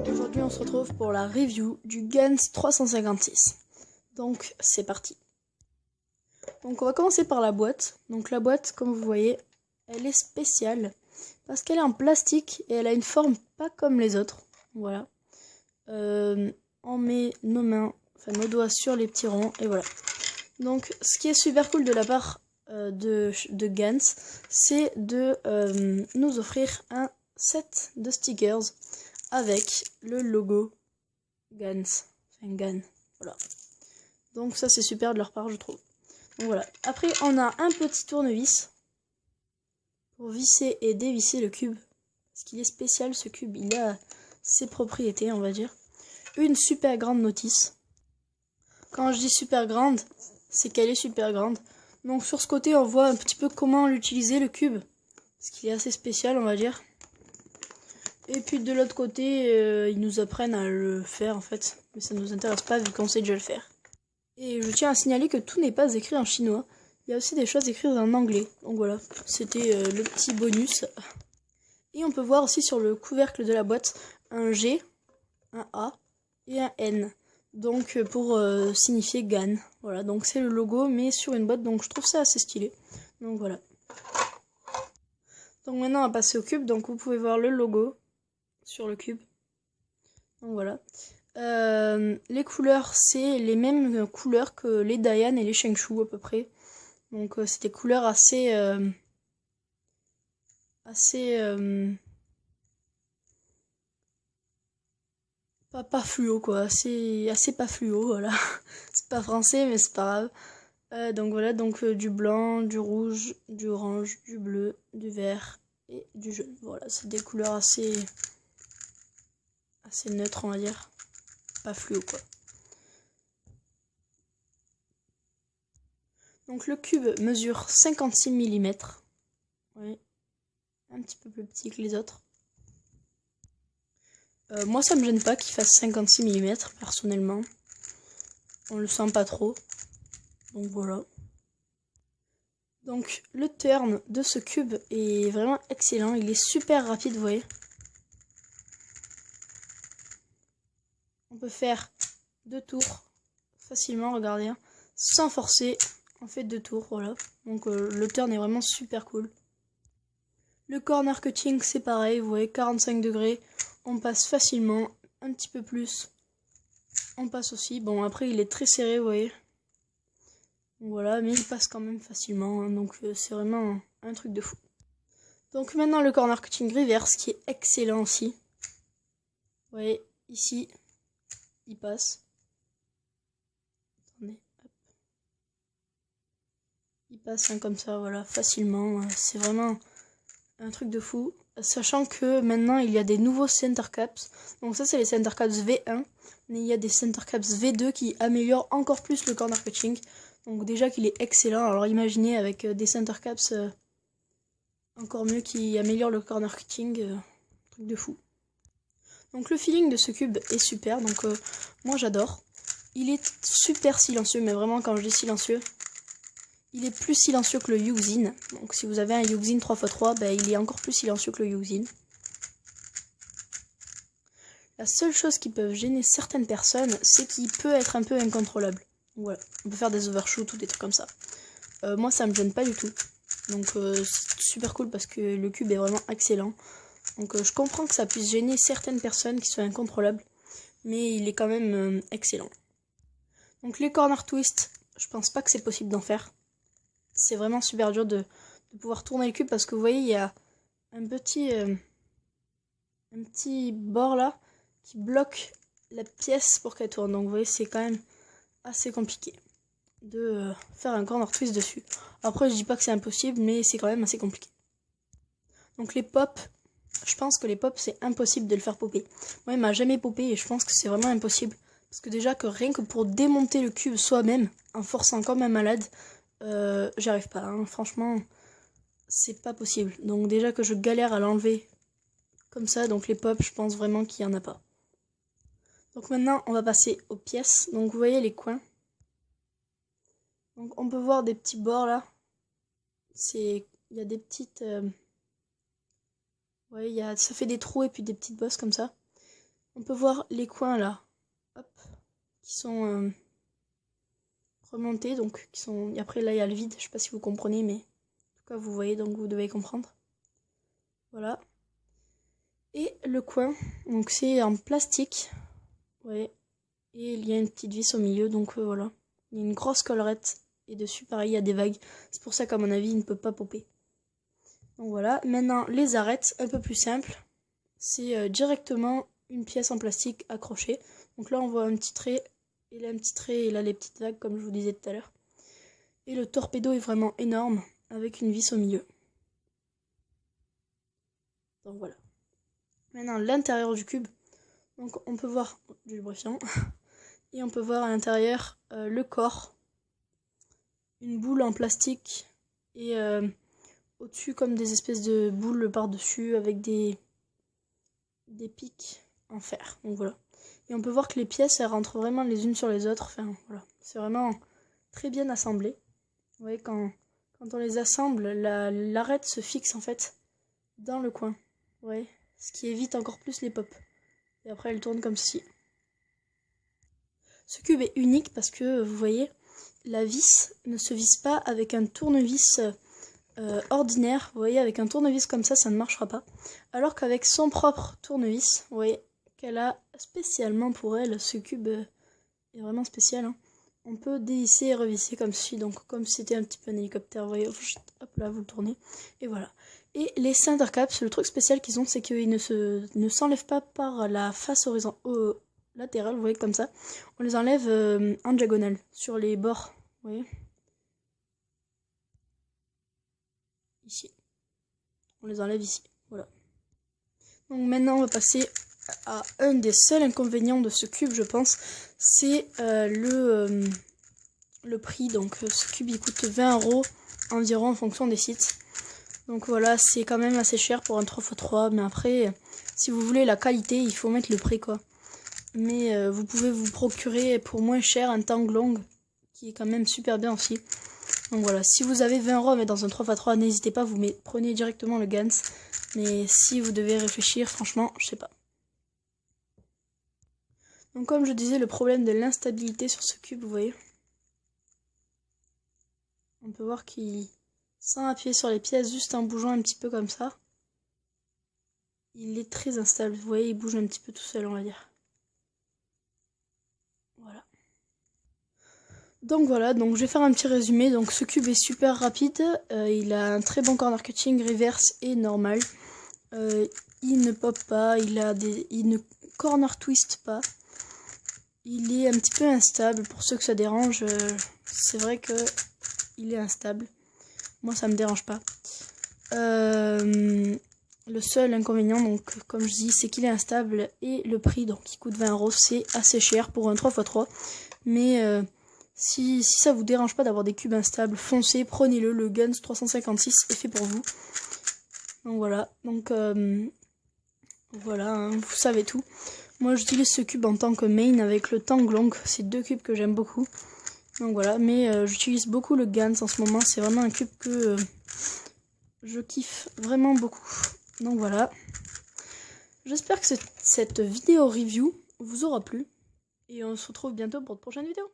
Aujourd'hui on se retrouve pour la review du Gans 356. Donc c'est parti. Donc on va commencer par la boîte. Donc la boîte, comme vous voyez, elle est spéciale parce qu'elle est en plastique et elle a une forme pas comme les autres. Voilà. On met nos mains, enfin nos doigts sur les petits ronds et voilà. Donc ce qui est super cool de la part de Gans, c'est de nous offrir un set de stickers avec le logo Gans. Enfin Gan. Voilà. Donc ça c'est super de leur part, je trouve. Donc voilà. Après on a un petit tournevis pour visser et dévisser le cube. Parce qu'il est spécial ce cube, il a ses propriétés on va dire. Une super grande notice. Quand je dis super grande, c'est qu'elle est super grande. Donc sur ce côté on voit un petit peu comment l'utiliser le cube. Parce qu'il est assez spécial on va dire. Et puis de l'autre côté, ils nous apprennent à le faire en fait. Mais ça ne nous intéresse pas vu qu'on sait déjà le faire. Et je tiens à signaler que tout n'est pas écrit en chinois. Il y a aussi des choses écrites en anglais. Donc voilà, c'était le petit bonus. Et on peut voir aussi sur le couvercle de la boîte un G, un A et un N. Donc pour signifier Gan. Voilà, donc c'est le logo mais sur une boîte. Donc je trouve ça assez stylé. Donc voilà. Donc maintenant on va passer au cube. Donc vous pouvez voir le logo sur le cube. Donc voilà. Les couleurs, c'est les mêmes couleurs que les Dayan et les Shengshu à peu près. Donc c'est des couleurs assez pas fluo quoi, assez pas fluo, voilà. C'est pas français mais c'est pas grave. Donc voilà, donc du blanc, du rouge, du orange, du bleu, du vert et du jaune. Voilà, c'est des couleurs assez neutres on va dire. Pas fluo quoi. Donc le cube mesure 56 mm. Oui. Un petit peu plus petit que les autres. Moi ça me gêne pas qu'il fasse 56 mm personnellement. On le sent pas trop. Donc voilà. Donc le turn de ce cube est vraiment excellent. Il est super rapide, vous voyez. On peut faire 2 tours facilement, regardez. Sans forcer, on fait 2 tours, voilà. Donc le turn est vraiment super cool. Le corner cutting c'est pareil, vous voyez, 45 degrés. On passe facilement, un petit peu plus. On passe aussi. Bon après il est très serré, vous voyez. Voilà, mais il passe quand même facilement, hein, donc c'est vraiment un truc de fou. Donc maintenant le corner cutting reverse qui est excellent aussi. Vous voyez, ici, il passe. Attendez, hop. Il passe hein, comme ça, voilà, facilement. C'est vraiment un truc de fou. Sachant que maintenant il y a des nouveaux center caps. Donc ça c'est les center caps V1. Mais il y a des center caps V2 qui améliorent encore plus le corner cutting. Donc déjà qu'il est excellent. Alors imaginez avec des center caps encore mieux qui améliorent le corner cutting. Truc de fou. Donc le feeling de ce cube est super. Donc moi j'adore. Il est super silencieux. Mais vraiment quand je dis silencieux, il est plus silencieux que le Yuxin. Donc si vous avez un Yuxin 3x3, ben, il est encore plus silencieux que le Yuxin. La seule chose qui peut gêner certaines personnes, c'est qu'il peut être un peu incontrôlable. Voilà, on peut faire des overshoots ou des trucs comme ça. Moi ça me gêne pas du tout. Donc c'est super cool parce que le cube est vraiment excellent. Donc je comprends que ça puisse gêner certaines personnes qui sont incontrôlables. Mais il est quand même excellent. Donc les corner twists, je pense pas que c'est possible d'en faire. C'est vraiment super dur de pouvoir tourner le cube parce que vous voyez il y a un petit bord là qui bloque la pièce pour qu'elle tourne. Donc vous voyez c'est quand même assez compliqué de faire un corner twist dessus. Après je dis pas que c'est impossible mais c'est quand même assez compliqué. Donc les pops, je pense que les pops c'est impossible de le faire popper. Moi il m'a jamais popé et je pense que c'est vraiment impossible. Parce que déjà que rien que pour démonter le cube soi-même en forçant comme un malade, j'y arrive pas, hein. Franchement, c'est pas possible. Donc déjà que je galère à l'enlever comme ça, donc les pops, je pense vraiment qu'il y en a pas. Donc maintenant, on va passer aux pièces. Donc vous voyez les coins. Donc on peut voir des petits bords là. il y a des petites... ouais, ça fait des trous et puis des petites bosses comme ça. On peut voir les coins là, hop, qui sont remontés, donc qui sont... Et après là il y a le vide, je sais pas si vous comprenez, mais en tout cas vous voyez, donc vous devez comprendre. Voilà. Et le coin, donc c'est en plastique, ouais, et il y a une petite vis au milieu, donc voilà. Il y a une grosse collerette, et dessus pareil il y a des vagues, c'est pour ça qu'à mon avis il ne peut pas popper. Donc voilà, maintenant les arêtes, un peu plus simple, c'est directement une pièce en plastique accrochée. Donc là on voit un petit trait, et là un petit trait, et là les petites vagues comme je vous disais tout à l'heure. Et le torpedo est vraiment énorme, avec une vis au milieu. Donc voilà. Maintenant l'intérieur du cube, donc on peut voir du lubrifiant, et on peut voir à l'intérieur le corps, une boule en plastique, et au-dessus comme des espèces de boules par-dessus avec des pics en fer. Donc voilà. Et on peut voir que les pièces elles rentrent vraiment les unes sur les autres. Enfin voilà. C'est vraiment très bien assemblé. Vous voyez quand on les assemble, l'arête se fixe en fait dans le coin. Vous voyez, ce qui évite encore plus les pops. Et après elle tourne comme ceci. Ce cube est unique parce que vous voyez, la vis ne se visse pas avec un tournevis ordinaire. Vous voyez, avec un tournevis comme ça ne marchera pas. Alors qu'avec son propre tournevis, vous voyez qu'elle a spécialement pour elle, ce cube est vraiment spécial. Hein. On peut dévisser et revisser comme ceci, donc comme si c'était un petit peu un hélicoptère, vous voyez, hop là, vous le tournez, et voilà. Et les center caps, le truc spécial qu'ils ont, c'est qu'ils ne s'enlèvent pas par la face latérale, vous voyez, comme ça. On les enlève en diagonale, sur les bords, vous voyez. Ici. On les enlève ici, voilà. Donc maintenant, on va passer à un des seuls inconvénients de ce cube, je pense, c'est le prix. Donc ce cube, il coûte 20 € environ en fonction des sites. Donc voilà, c'est quand même assez cher pour un 3x3, mais après, si vous voulez la qualité, il faut mettre le prix, quoi. Mais vous pouvez vous procurer pour moins cher un Tang Long, qui est quand même super bien aussi. Donc voilà, si vous avez 20 € à mettre dans un 3x3, n'hésitez pas, vous prenez directement le Gans. Mais si vous devez réfléchir, franchement, je sais pas. Donc comme je disais, le problème de l'instabilité sur ce cube, vous voyez. On peut voir qu'il, sans appuyer sur les pièces, juste en bougeant un petit peu comme ça, il est très instable. Vous voyez, il bouge un petit peu tout seul, on va dire. Voilà. Donc voilà, donc je vais faire un petit résumé. Donc ce cube est super rapide, il a un très bon corner cutting, reverse et normal. Il ne pop pas, il ne corner twist pas. Il est un petit peu instable, pour ceux que ça dérange, c'est vrai que il est instable. Moi ça me dérange pas. Le seul inconvénient, donc comme je dis, c'est qu'il est instable et le prix, donc il coûte 20 €, c'est assez cher pour un 3x3. Mais si ça vous dérange pas d'avoir des cubes instables, foncez, prenez-le, le Gans 356 est fait pour vous. Donc voilà, donc voilà, hein, vous savez tout. Moi j'utilise ce cube en tant que main avec le Tang Long, c'est deux cubes que j'aime beaucoup. Donc voilà, mais j'utilise beaucoup le Gans en ce moment, c'est vraiment un cube que je kiffe vraiment beaucoup. Donc voilà, j'espère que cette vidéo review vous aura plu. Et on se retrouve bientôt pour de prochaines vidéos.